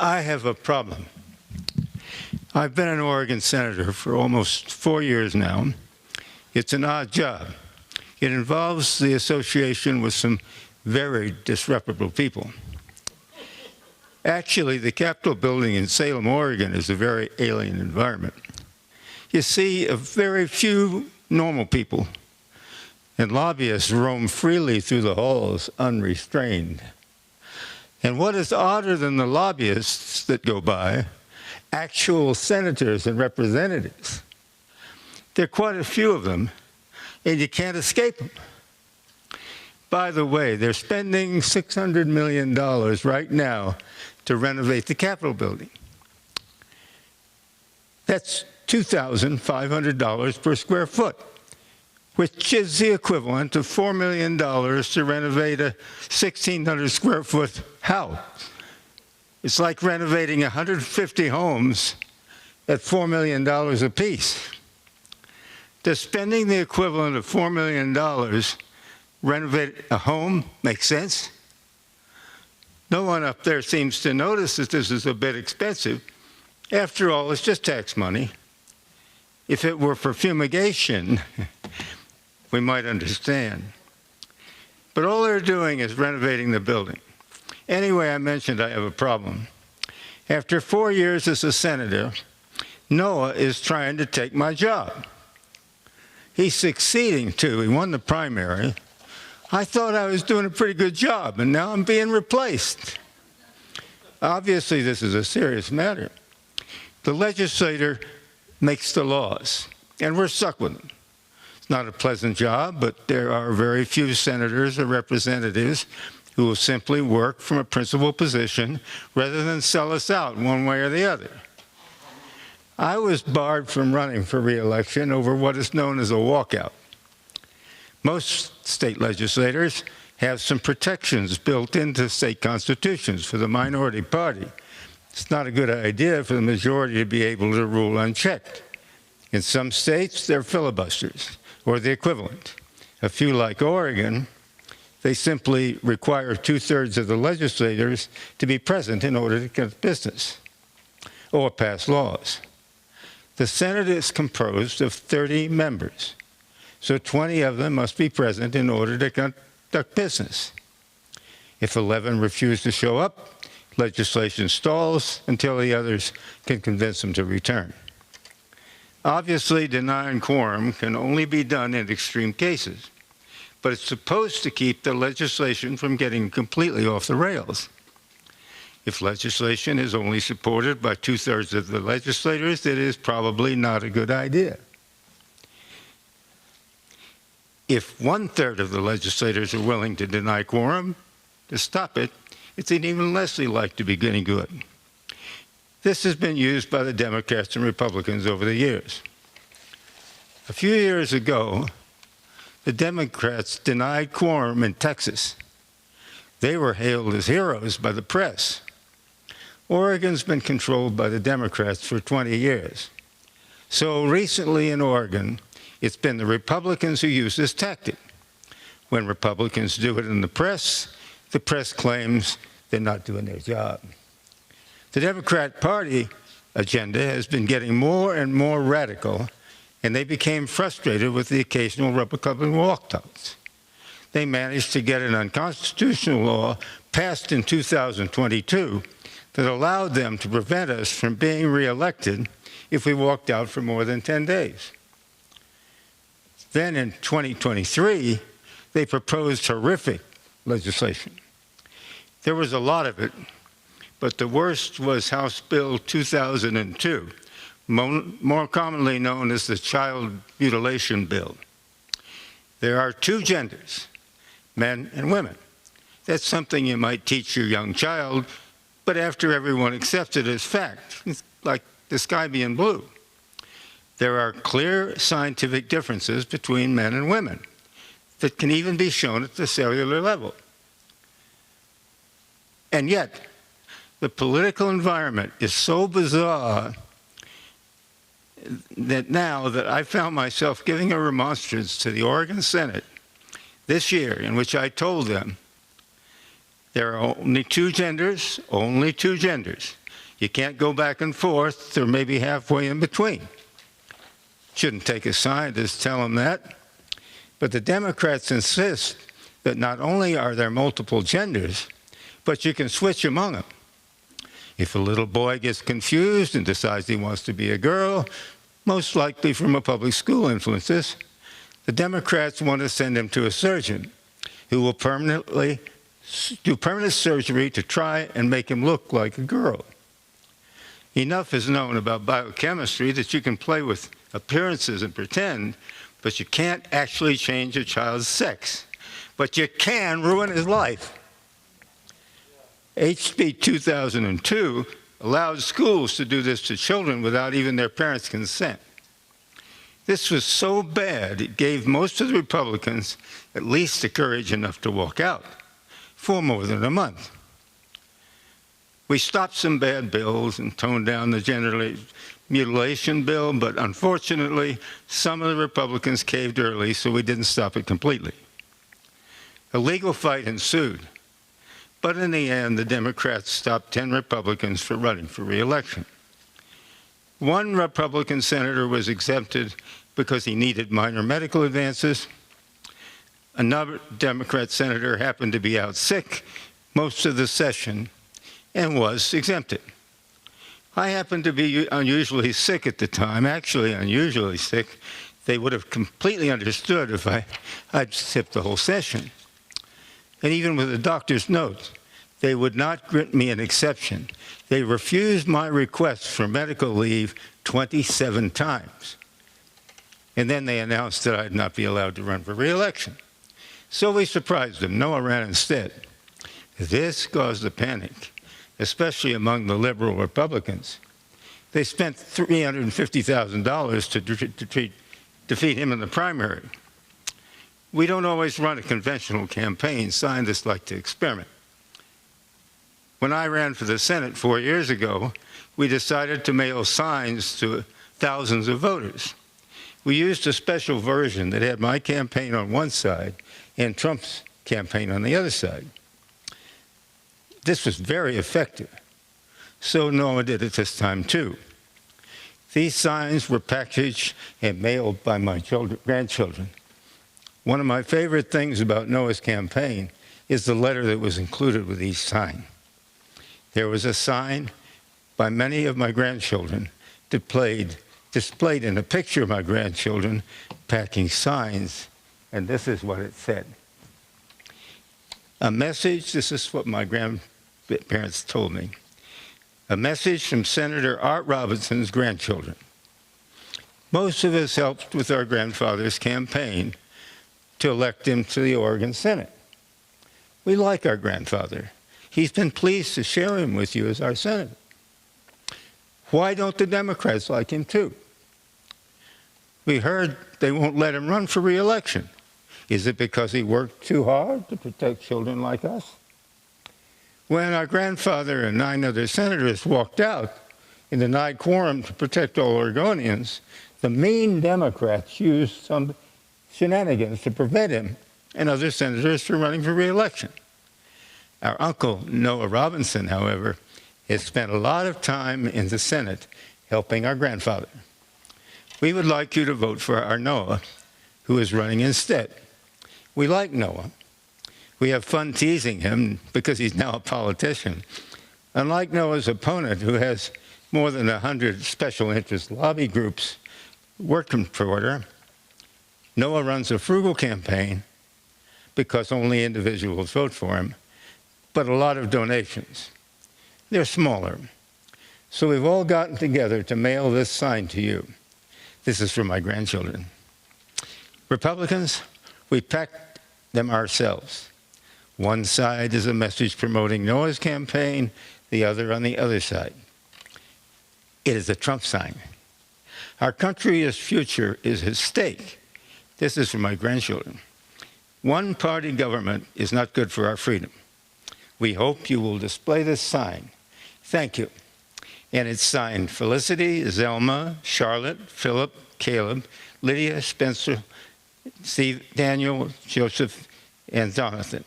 I have a problem. I've been an Oregon senator for almost 4 years now. It's an odd job. It involves the association with some very disreputable people. Actually, the Capitol building in Salem, Oregon is a very alien environment. You see very few normal people, and lobbyists roam freely through the halls unrestrained. And what is odder than the lobbyists that go by? Actual senators and representatives. There are quite a few of them, and you can't escape them. By the way, they're spending $600 million right now to renovate the Capitol building. That's $2,500 per square foot, which is the equivalent of $4 million to renovate a 1,600 square foot house. It's like renovating 150 homes at $4 million apiece. Does spending the equivalent of $4 million renovate a home make sense? No one up there seems to notice that this is a bit expensive. After all, it's just tax money. If it were for fumigation, we might understand. But all they're doing is renovating the building. Anyway, I mentioned I have a problem. After 4 years as a senator, Noah is trying to take my job. He's succeeding, too. He won the primary. I thought I was doing a pretty good job, and now I'm being replaced. Obviously, this is a serious matter. The legislator makes the laws, and we're stuck with them. It's not a pleasant job, but there are very few senators or representatives who will simply work from a principal position rather than sell us out one way or the other. I was barred from running for re-election over what is known as a walkout. Most state legislators have some protections built into state constitutions for the minority party. It's not a good idea for the majority to be able to rule unchecked. In some states, they're filibusters, or the equivalent. A few like Oregon, they simply require 2/3 of the legislators to be present in order to conduct business or pass laws. The Senate is composed of 30 members, so 20 of them must be present in order to conduct business. If 11 refuse to show up, legislation stalls until the others can convince them to return. Obviously, denying quorum can only be done in extreme cases, but it's supposed to keep the legislation from getting completely off the rails. If legislation is only supported by 2/3 of the legislators, it is probably not a good idea. If 1/3 of the legislators are willing to deny quorum to stop it, it's even less likely to be getting good. This has been used by the Democrats and Republicans over the years. A few years ago, the Democrats denied quorum in Texas. They were hailed as heroes by the press. Oregon's been controlled by the Democrats for 20 years. So recently in Oregon, it's been the Republicans who use this tactic. When Republicans do it in the press claims they're not doing their job. The Democrat Party agenda has been getting more and more radical, and they became frustrated with the occasional Republican walkouts. They managed to get an unconstitutional law passed in 2022 that allowed them to prevent us from being reelected if we walked out for more than 10 days. Then in 2023, they proposed horrific legislation. There was a lot of it, but the worst was House Bill 2002, more commonly known as the Child Mutilation Bill. There are two genders, men and women. That's something you might teach your young child, but after everyone accepts it as fact, it's like the sky being blue. There are clear scientific differences between men and women that can even be shown at the cellular level. And yet, the political environment is so bizarre that now that I found myself giving a remonstrance to the Oregon Senate this year in which I told them there are only two genders, You can't go back and forth or maybe halfway in between. Shouldn't take a scientist to tell them that. But the Democrats insist that not only are there multiple genders, but you can switch among them. If a little boy gets confused and decides he wants to be a girl, most likely from a public school influences, the Democrats want to send him to a surgeon who will do permanent surgery to try and make him look like a girl. Enough is known about biochemistry that you can play with appearances and pretend, but you can't actually change a child's sex. But you can ruin his life. HB 2002 allowed schools to do this to children without even their parents' consent. This was so bad, it gave most of the Republicans at least the courage enough to walk out for more than a month. We stopped some bad bills and toned down the gender mutilation bill, but unfortunately, some of the Republicans caved early, so we didn't stop it completely. A legal fight ensued, but in the end, the Democrats stopped 10 Republicans from running for re-election. One Republican senator was exempted because he needed minor medical advances. Another Democrat senator happened to be out sick most of the session and was exempted. I happened to be unusually sick at the time, actually unusually sick. They would have completely understood if I'd skipped the whole session. And even with a doctor's note, they would not grant me an exception. They refused my request for medical leave 27 times. And then they announced that I'd not be allowed to run for re-election. So we surprised them. Noah ran instead. This caused a panic, especially among the liberal Republicans. They spent $350,000 to defeat him in the primary. We don't always run a conventional campaign. Scientists like to experiment. When I ran for the Senate 4 years ago, we decided to mail signs to thousands of voters. We used a special version that had my campaign on one side and Trump's campaign on the other side. This was very effective. So Noah did it this time too. These signs were packaged and mailed by my grandchildren. One of my favorite things about Noah's campaign is the letter that was included with each sign. There was a sign by many of my grandchildren displayed in a picture of my grandchildren packing signs, and this is what it said. A message, this is what my grandparents told me, a message from Senator Art Robinson's grandchildren. Most of us helped with our grandfather's campaign to elect him to the Oregon Senate. We like our grandfather. He's been pleased to share him with you as our senator. Why don't the Democrats like him too? We heard they won't let him run for re-election. Is it because he worked too hard to protect children like us? When our grandfather and 9 other senators walked out and denied quorum to protect all Oregonians, the mean Democrats used some shenanigans to prevent him and other senators from running for re-election. Our uncle, Noah Robinson, however, has spent a lot of time in the Senate helping our grandfather. We would like you to vote for our Noah, who is running instead. We like Noah. We have fun teasing him because he's now a politician. Unlike Noah's opponent, who has more than 100 special interest lobby groups working for her, Noah runs a frugal campaign because only individuals vote for him, but a lot of donations. They're smaller. So we've all gotten together to mail this sign to you. This is for my grandchildren. Republicans, we packed them ourselves. One side is a message promoting Noah's campaign, the other on the other side. It is a Trump sign. Our country's future is at stake. This is for my grandchildren. One-party government is not good for our freedom. We hope you will display this sign. Thank you. And it's signed Felicity, Zelma, Charlotte, Philip, Caleb, Lydia, Spencer, Steve, Daniel, Joseph, and Jonathan.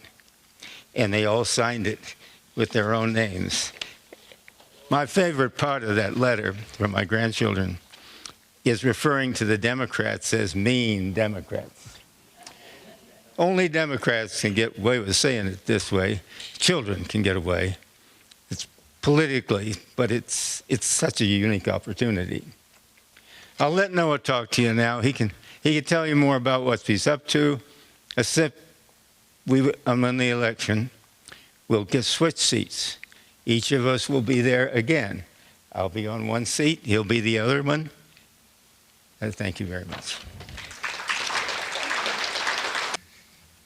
And they all signed it with their own names. My favorite part of that letter from my grandchildren is referring to the Democrats as mean Democrats. Only Democrats can get away with saying it this way. Children can get away. It's politically, but it's such a unique opportunity. I'll let Noah talk to you now. He can tell you more about what he's up to. Except I'm in the election. We'll get switch seats. Each of us will be there again. I'll be on one seat. He'll be the other one. And thank you very much.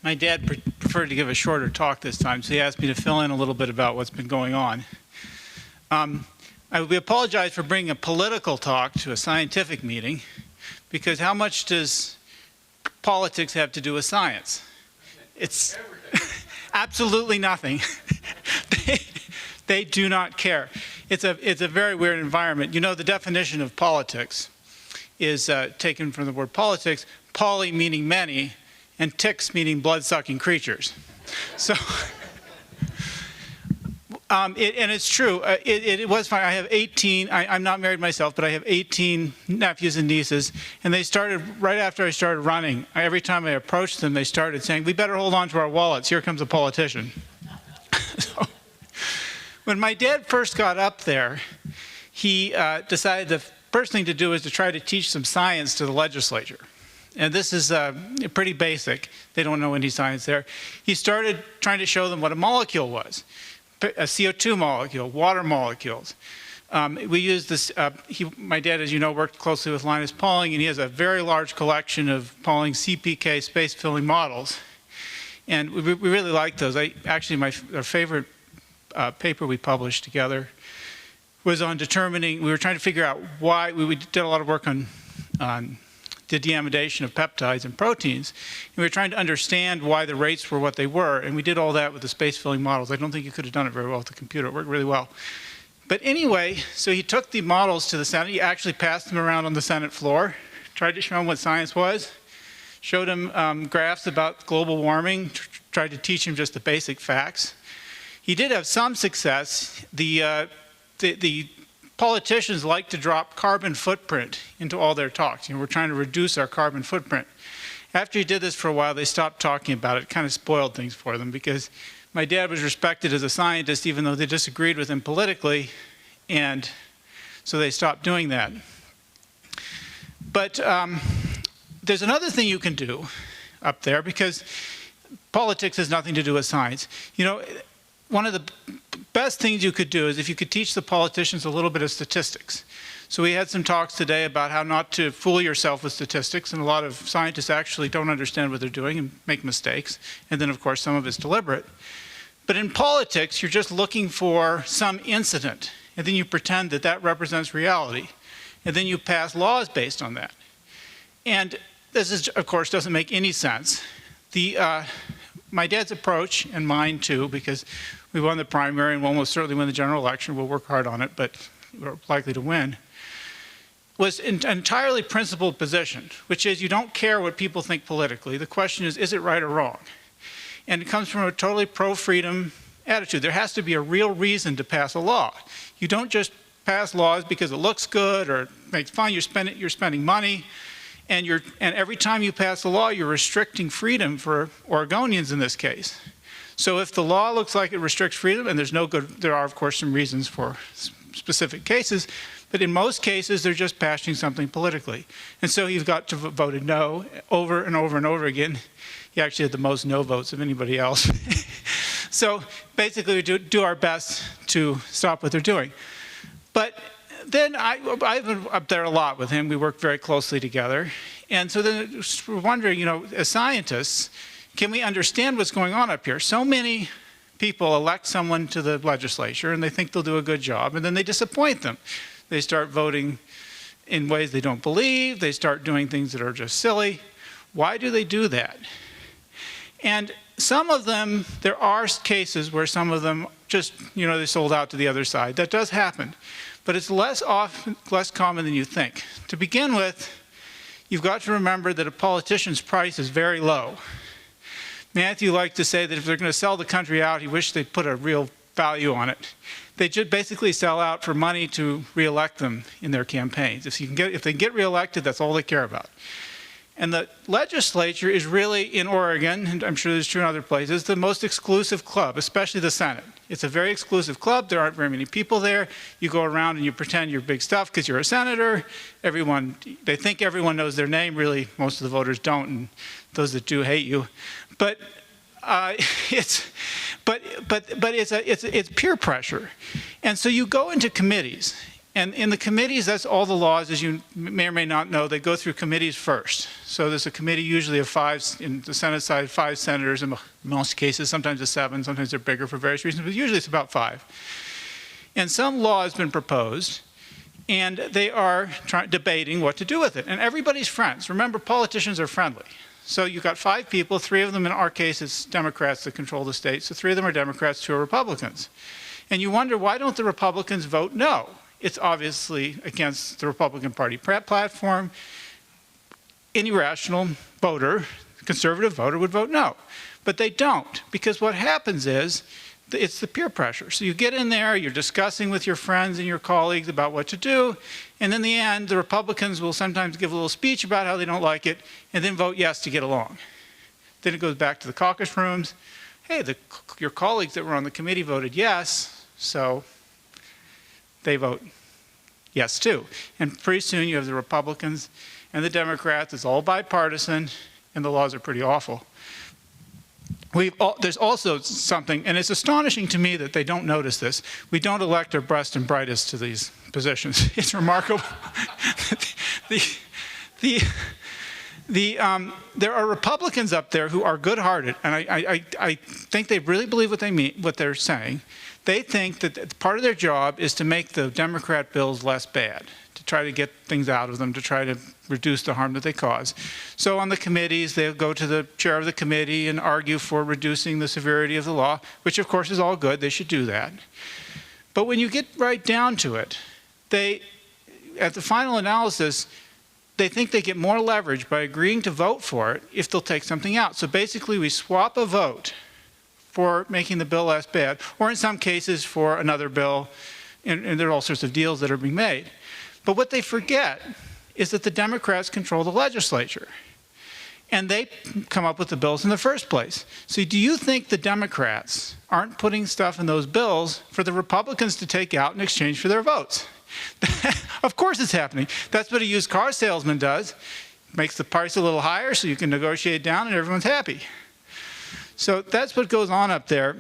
My dad preferred to give a shorter talk this time, so he asked me to fill in a little bit about what's been going on. We apologize for bringing a political talk to a scientific meeting, because how much does politics have to do with science? It's absolutely nothing. They do not care. It's a very weird environment. You know, the definition of politics is taken from the word politics, poly meaning many, and ticks meaning blood-sucking creatures. So, and it's true. It was fine. I have 18, I'm not married myself, but I have 18 nephews and nieces, and they started, right after I started running, every time I approached them, they started saying, we better hold on to our wallets. Here comes a politician. So, when my dad first got up there, he decided the first thing to do is to try to teach some science to the legislature. And this is pretty basic. They don't know any science there. He started trying to show them what a molecule was, a CO2 molecule, water molecules. We use this, my dad, as you know, worked closely with Linus Pauling, and he has a very large collection of Pauling CPK space-filling models. And we really like those. Actually, our favorite paper we published together was on determining, we were trying to figure out why, we did a lot of work on the deamidation of peptides and proteins, and we were trying to understand why the rates were what they were, and we did all that with the space-filling models. I don't think you could have done it very well with the computer. It worked really well. But anyway, so he took the models to the Senate. He actually passed them around on the Senate floor, tried to show them what science was, showed him graphs about global warming, tried to teach him just the basic facts. He did have some success. The politicians like to drop carbon footprint into all their talks. You know, we're trying to reduce our carbon footprint. After he did this for a while, they stopped talking about it. It kind of spoiled things for them, because my dad was respected as a scientist even though they disagreed with him politically, and so they stopped doing that. But there's another thing you can do up there, because politics has nothing to do with science. You know, one of the best things you could do is if you could teach the politicians a little bit of statistics. So we had some talks today about how not to fool yourself with statistics, and a lot of scientists actually don't understand what they're doing and make mistakes. And then, of course, some of it's deliberate. But in politics, you're just looking for some incident, and then you pretend that that represents reality. And then you pass laws based on that. And this, is, of course, doesn't make any sense. My dad's approach, and mine too, because we won the primary and we'll almost certainly win the general election. We'll work hard on it, but we're likely to win, was an entirely principled position, which is you don't care what people think politically. The question is it right or wrong? And it comes from a totally pro-freedom attitude. There has to be a real reason to pass a law. You don't just pass laws because it looks good or makes fun. You're spending money, and every time you pass a law, you're restricting freedom for Oregonians in this case. So if the law looks like it restricts freedom, and there are of course some reasons for specific cases, but in most cases they're just passing something politically. And so you've got to vote no over and over and over again. He actually had the most no votes of anybody else. So basically we do our best to stop what they're doing. But then I've been up there a lot with him. We work very closely together. And so then we're wondering, you know, as scientists, can we understand what's going on up here? So many people elect someone to the legislature and they think they'll do a good job, and then they disappoint them. They start voting in ways they don't believe. They start doing things that are just silly. Why do they do that? And some of them, there are cases where some of them just, you know, they sold out to the other side. That does happen. But it's less common than you think. To begin with, you've got to remember that a politician's price is very low. Matthew liked to say that if they're going to sell the country out, he wished they'd put a real value on it. they just basically sell out for money to reelect them in their campaigns. If they get reelected, that's all they care about. And the legislature is really, in Oregon, and I'm sure this is true in other places, the most exclusive club, especially the Senate. It's a very exclusive club. There aren't very many people there. You go around and you pretend you're big stuff because you're a senator. They think everyone knows their name. Really, most of the voters don't, and those that do hate you. But it's peer pressure. And so you go into committees. And in the committees, that's all the laws, as you may or may not know, they go through committees first. So there's a committee usually of 5, in the Senate side, 5 senators in most cases, sometimes it's 7, sometimes they're bigger for various reasons, but usually it's about 5. And some law has been proposed, and they are debating what to do with it. And everybody's friends. Remember, politicians are friendly. So you've got 5 people, 3 of them, in our case, it's Democrats that control the state. So 3 of them are Democrats, 2 are Republicans. And you wonder, why don't the Republicans vote no? It's obviously against the Republican Party platform. Any rational voter, conservative voter, would vote no. But they don't, because what happens is, it's the peer pressure. So you get in there, you're discussing with your friends and your colleagues about what to do, and in the end, the Republicans will sometimes give a little speech about how they don't like it, and then vote yes to get along. Then it goes back to the caucus rooms. Hey, your colleagues that were on the committee voted yes, so they vote yes too. And pretty soon you have the Republicans and the Democrats. It's all bipartisan, and the laws are pretty awful. There's also something, and it's astonishing to me that they don't notice this. We don't elect our best and brightest to these positions. It's remarkable. There are Republicans up there who are good-hearted, and I think they really believe what they're saying. They think that part of their job is to make the Democrat bills less bad, to try to get things out of them, to try to reduce the harm that they cause. So on the committees, they'll go to the chair of the committee and argue for reducing the severity of the law, which of course is all good. They should do that. But when you get right down to it, at the final analysis, they think they get more leverage by agreeing to vote for it if they'll take something out. So basically, we swap a vote for making the bill less bad, or in some cases for another bill, and there are all sorts of deals that are being made. But what they forget is that the Democrats control the legislature, and they come up with the bills in the first place. So do you think the Democrats aren't putting stuff in those bills for the Republicans to take out in exchange for their votes? Of course it's happening. That's what a used car salesman does. Makes the price a little higher so you can negotiate down and everyone's happy. So that's what goes on up there.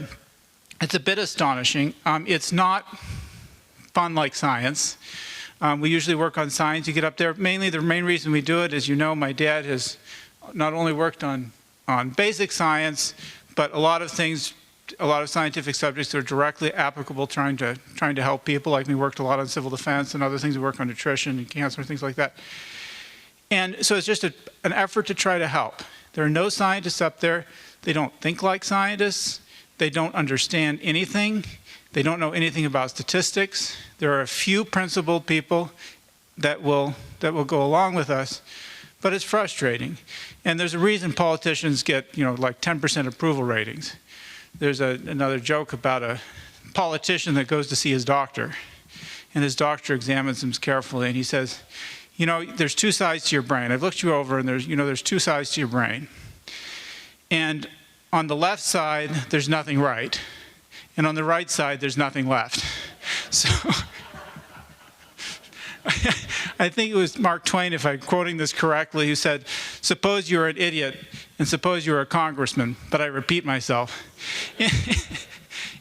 It's a bit astonishing. It's not fun like science. We usually work on science. You get up there. Mainly, the main reason we do it is, you know, my dad has not only worked on basic science, but a lot of scientific subjects that are directly applicable, trying to help people. Like, we worked a lot on civil defense and other things. We work on nutrition and cancer, things like that. And so it's just an effort to try to help. There are no scientists up there. They don't think like scientists. They don't understand anything. They don't know anything about statistics. There are a few principled people that will go along with us, but it's frustrating. And there's a reason politicians get, like 10% approval ratings. There's another joke about a politician that goes to see his doctor, and his doctor examines him carefully, and he says, there's 2 sides to your brain. I've looked you over, and there's 2 sides to your brain. And on the left side, there's nothing right. And on the right side, there's nothing left. So I think it was Mark Twain, if I'm quoting this correctly, who said, suppose you're an idiot and suppose you're a congressman, but I repeat myself.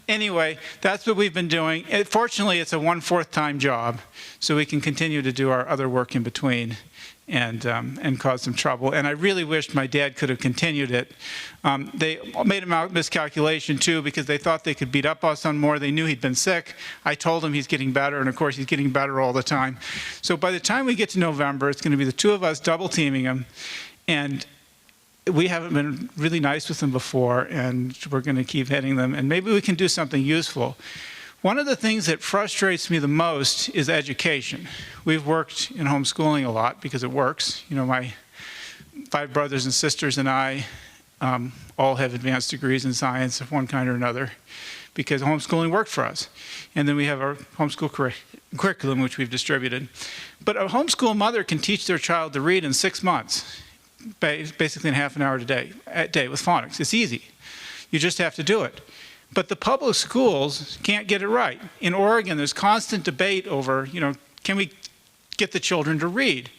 Anyway, that's what we've been doing. Fortunately, it's a 1/4 time job, so we can continue to do our other work in between and cause some trouble. And I really wished my dad could have continued it. They made a miscalculation too, because they thought they could beat up us on more. They knew he'd been sick. I told him he's getting better, and of course he's getting better all the time. So by the time we get to November, it's going to be the 2 of us double teaming him, and we haven't been really nice with them before, and we're going to keep hitting them, and maybe we can do something useful. One of the things that frustrates me the most is education. We've worked in homeschooling a lot because it works. My 5 brothers and sisters and I all have advanced degrees in science of one kind or another, because homeschooling worked for us. And then we have our homeschool curriculum, which we've distributed. But a homeschool mother can teach their child to read in 6 months, basically in half an hour a day with phonics. It's easy. You just have to do it. But the public schools can't get it right. In Oregon, there's constant debate over, can we get the children to read?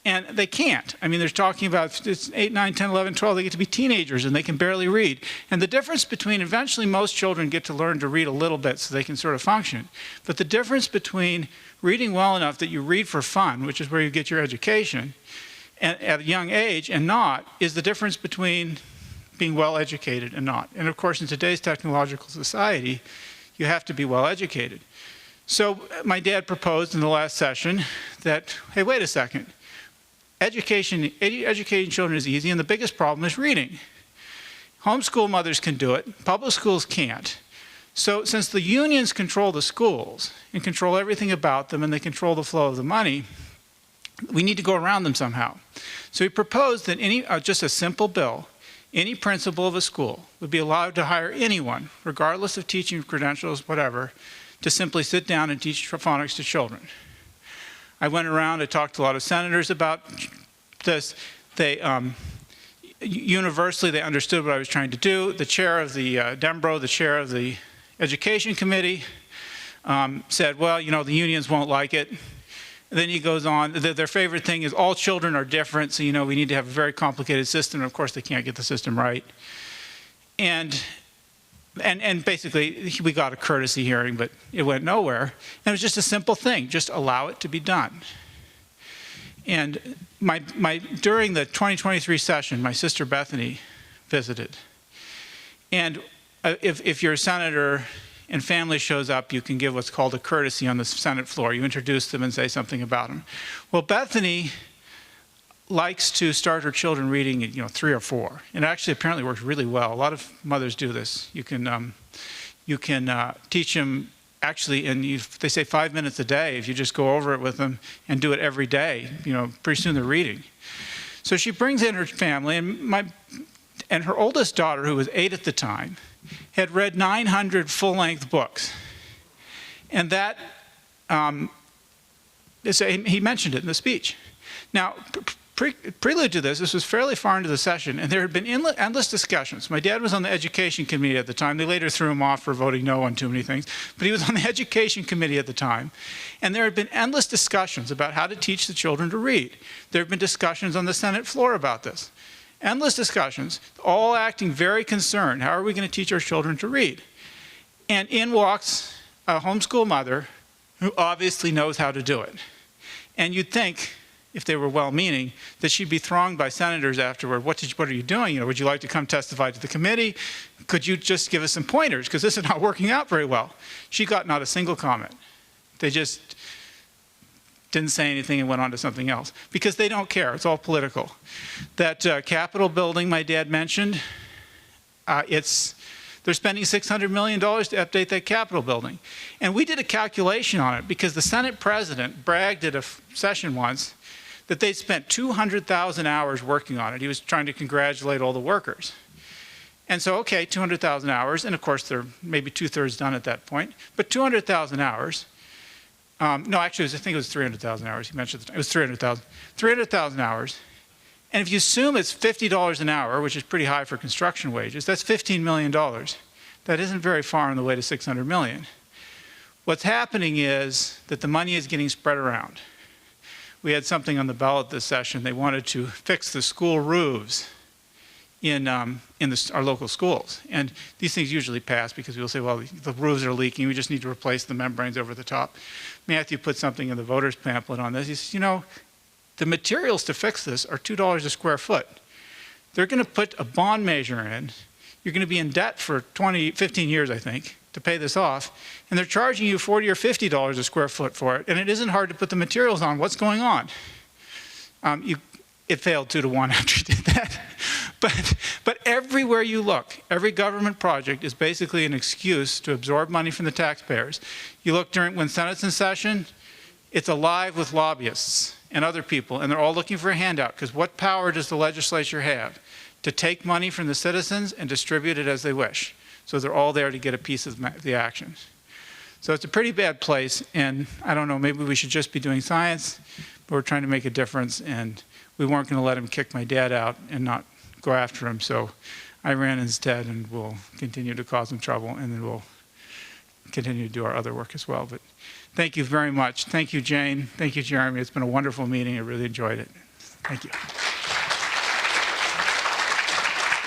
And they can't. I mean, they're talking about it's 8, 9, 10, 11, 12. They get to be teenagers and they can barely read. And the difference between, eventually most children get to learn to read a little bit so they can sort of function. But the difference between reading well enough that you read for fun, which is where you get your education, at a young age and not, is the difference between being well educated and not. And of course, in today's technological society, you have to be well educated. So my dad proposed in the last session that, hey, wait a second. Educating children is easy, and the biggest problem is reading. Homeschool mothers can do it. Public schools can't. So since the unions control the schools and control everything about them, and they control the flow of the money, we need to go around them somehow. So he proposed that just a simple bill, any principal of a school would be allowed to hire anyone, regardless of teaching credentials, whatever, to simply sit down and teach phonics to children. I went around, I talked to a lot of senators about this. Universally, they understood what I was trying to do. The chair of the Dembro, the chair of the Education Committee, said, well, the unions won't like it. And then he goes on, their favorite thing is all children are different, so we need to have a very complicated system, and of course they can't get the system right. And basically, we got a courtesy hearing, but it went nowhere. And it was just a simple thing, just allow it to be done. And during the 2023 session, my sister Bethany visited. And if your senator and family shows up, you can give what's called a courtesy on the Senate floor. You introduce them and say something about them. Well, Bethany likes to start her children reading at 3 or 4. And it actually apparently works really well. A lot of mothers do this. You can teach them actually, they say 5 minutes a day. If you just go over it with them and do it every day, pretty soon they're reading. So she brings in her family, and her oldest daughter, who was 8 at the time, had read 900 full-length books. And that, he mentioned it in the speech. Now, prelude to this was fairly far into the session, and there had been endless discussions. My dad was on the Education Committee at the time. They later threw him off for voting no on too many things, but he was on the Education Committee at the time. And there had been endless discussions about how to teach the children to read. There had been discussions on the Senate floor about this. Endless discussions, all acting very concerned. How are we going to teach our children to read? And in walks a homeschool mother who obviously knows how to do it. And you'd think, if they were well-meaning, that she'd be thronged by senators afterward. What are you doing? Would you like to come testify to the committee? Could you just give us some pointers? Because this is not working out very well. She got not a single comment. They just didn't say anything and went on to something else. Because they don't care. It's all political. That Capitol building my dad mentioned, they're spending $600 million to update that Capitol building. And we did a calculation on it because the Senate president bragged at a session once that they'd spent 200,000 hours working on it. He was trying to congratulate all the workers. And so, okay, 200,000 hours, and of course they're maybe 2/3 done at that point, but 200,000 hours, no, actually, I think it was 300,000 hours. He mentioned it was 300,000. 300,000 hours, and if you assume it's $50 an hour, which is pretty high for construction wages, that's $15 million. That isn't very far on the way to $600 million. What's happening is that the money is getting spread around. We had something on the ballot this session. They wanted to fix the school roofs in our local schools. And these things usually pass because people say, well, the roofs are leaking. We just need to replace the membranes over the top. Matthew put something in the voters pamphlet on this. He says, the materials to fix this are $2 a square foot. They're going to put a bond measure in. You're going to be in debt for 15 years, I think, to pay this off, and they're charging you $40 or $50 a square foot for it, and it isn't hard to put the materials on. What's going on? It failed 2-to-1 after you did that. But everywhere you look, every government project is basically an excuse to absorb money from the taxpayers. You look when Senate's in session, it's alive with lobbyists and other people, and they're all looking for a handout, because what power does the legislature have to take money from the citizens and distribute it as they wish? So they're all there to get a piece of the action. So it's a pretty bad place, and I don't know, maybe we should just be doing science, but we're trying to make a difference, and we weren't going to let him kick my dad out and not go after him, so I ran instead, and we'll continue to cause him trouble, and then we'll continue to do our other work as well. But thank you very much. Thank you, Jane. Thank you, Jeremy. It's been a wonderful meeting. I really enjoyed it. Thank you.